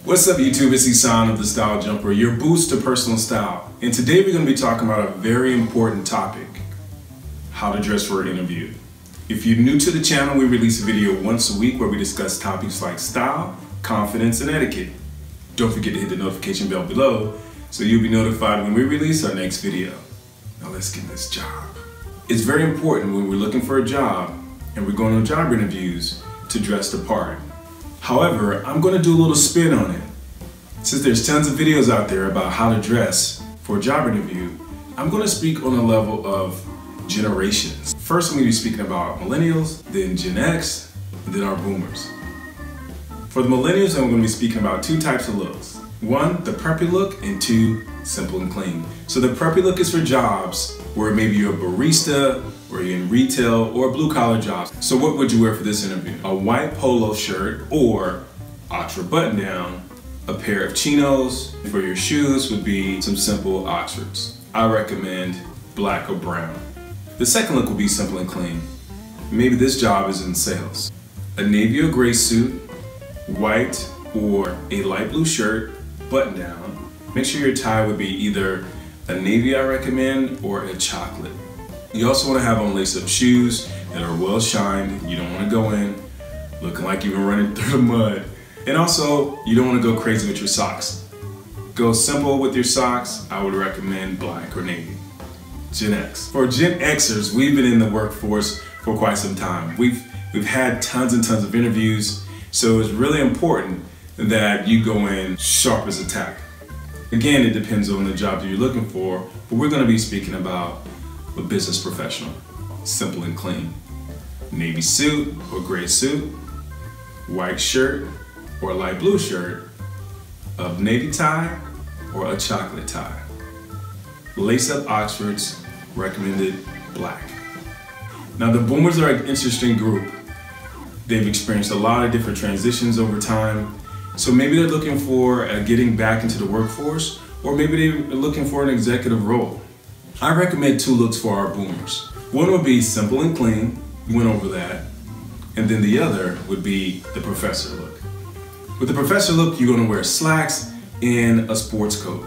What's up YouTube, it's Ihsaan of the StyleJumper, your boost to personal style. And today we're going to be talking about a very important topic, how to dress for an interview. If you're new to the channel, we release a video once a week where we discuss topics like style, confidence, and etiquette. Don't forget to hit the notification bell below so you'll be notified when we release our next video. Now let's get this job. It's very important when we're looking for a job and we're going on job interviews to dress the part. However, I'm going to do a little spin on it. Since there's tons of videos out there about how to dress for a job interview, I'm going to speak on a level of generations. First, I'm going to be speaking about Millennials, then Gen X, and then our Boomers. For the Millennials, I'm going to be speaking about two types of looks. One, the Preppy Look, and two, simple and clean. So the Preppy Look is for jobs where maybe you're a barista, or you're in retail, or blue collar jobs. So what would you wear for this interview? A white polo shirt or Oxford button down, a pair of chinos. For your shoes would be some simple Oxfords. I recommend black or brown. The second look will be simple and clean. Maybe this job is in sales. A navy or gray suit, white or a light blue shirt, button down. Make sure your tie would be either a navy I recommend or a chocolate. You also want to have on lace-up shoes that are well shined. You don't want to go in looking like you've been running through the mud. And also, you don't want to go crazy with your socks. Go simple with your socks. I would recommend black or navy. Gen X. For Gen Xers, we've been in the workforce for quite some time. We've had tons and tons of interviews, so it's really important that you go in sharp as a tack. Again, it depends on the job that you're looking for, but we're going to be speaking about a business professional. Simple and clean. Navy suit or gray suit, white shirt or a light blue shirt, a navy tie or a chocolate tie. Lace-up Oxfords, recommended black. Now the Boomers are an interesting group. They've experienced a lot of different transitions over time. So maybe they're looking for getting back into the workforce, or maybe they're looking for an executive role. I recommend two looks for our Boomers. One would be simple and clean, we went over that, and then the other would be the professor look. With the professor look, you're gonna wear slacks and a sports coat.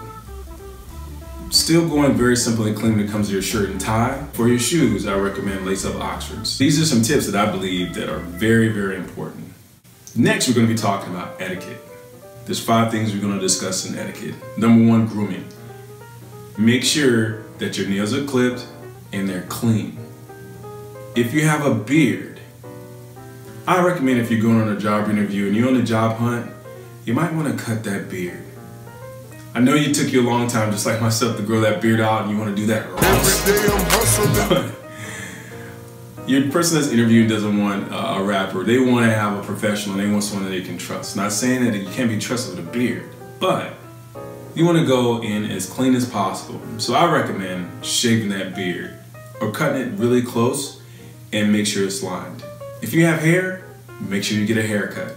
Still going very simple and clean when it comes to your shirt and tie. For your shoes, I recommend lace-up Oxfords. These are some tips that I believe that are very, very important. Next, we're gonna be talking about etiquette. There's 5 things we're gonna discuss in etiquette. Number 1, grooming. Make sure that your nails are clipped and they're clean. If you have a beard, I recommend if you're going on a job interview and you're on a job hunt, you might want to cut that beard. I know it took you a long time, just like myself, to grow that beard out and you want to do that right. Your person that's interviewing doesn't want a rapper. They want to have a professional. They want someone that they can trust. Not saying that you can't be trusted with a beard, but you want to go in as clean as possible. So I recommend shaving that beard or cutting it really close and make sure it's lined. If you have hair, make sure you get a haircut.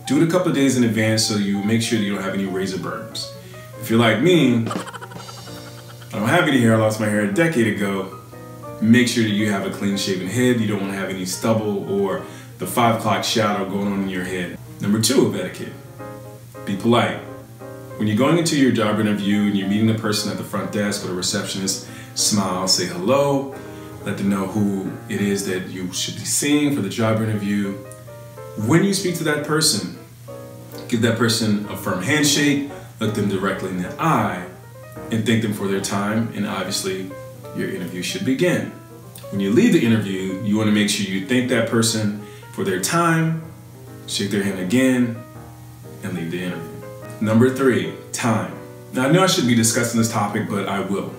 Do it a couple of days in advance so you make sure that you don't have any razor burns. If you're like me, I don't have any hair, I lost my hair a decade ago, make sure that you have a clean shaven head. You don't want to have any stubble or the 5 o'clock shadow going on in your head. Number 2 of etiquette, be polite. When you're going into your job interview and you're meeting the person at the front desk or the receptionist, smile, say hello, let them know who it is that you should be seeing for the job interview. When you speak to that person, give that person a firm handshake, look them directly in the eye, and thank them for their time, and obviously your interview should begin. When you leave the interview, you want to make sure you thank that person for their time, shake their hand again, and leave the interview. Number 3, time. Now I know I shouldn't be discussing this topic, but I will.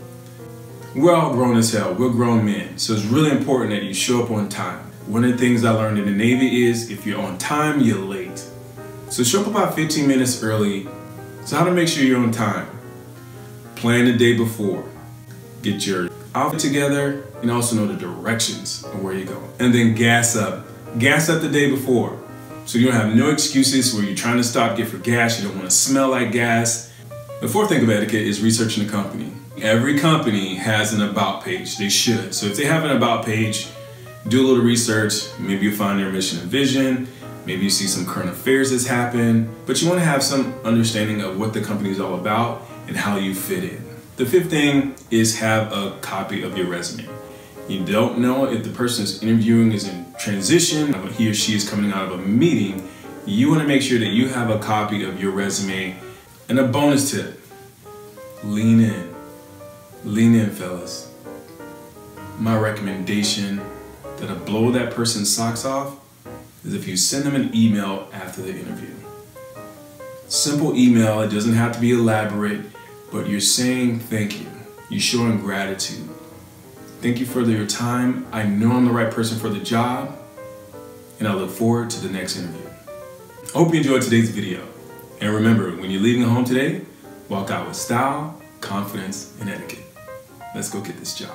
We're all grown as hell, we're grown men, so it's really important that you show up on time. One of the things I learned in the Navy is if you're on time, you're late. So show up about 15 minutes early. So how to make sure you're on time? Plan the day before. Get your outfit together and also know the directions of where you're going. And then gas up. Gas up the day before. So you don't have no excuses where you're trying to stop, get for gas, you don't want to smell like gas. The 4th thing of etiquette is researching the company. Every company has an about page, they should. So if they have an about page, do a little research, maybe you'll find their mission and vision, Maybe you see some current affairs that's happened, but you want to have some understanding of what the company is all about and how you fit in. The fifth thing is have a copy of your resume. You don't know if the person is interviewing is in transition, or he or she is coming out of a meeting. You want to make sure that you have a copy of your resume. And a bonus tip, lean in. Lean in, fellas. My recommendation that'll blow that person's socks off is if you send them an email after the interview. Simple email, it doesn't have to be elaborate, but you're saying thank you. You're showing gratitude. Thank you for your time. I know I'm the right person for the job, and I look forward to the next interview. I hope you enjoyed today's video. And remember, when you're leaving home today, walk out with style, confidence, and etiquette. Let's go get this job.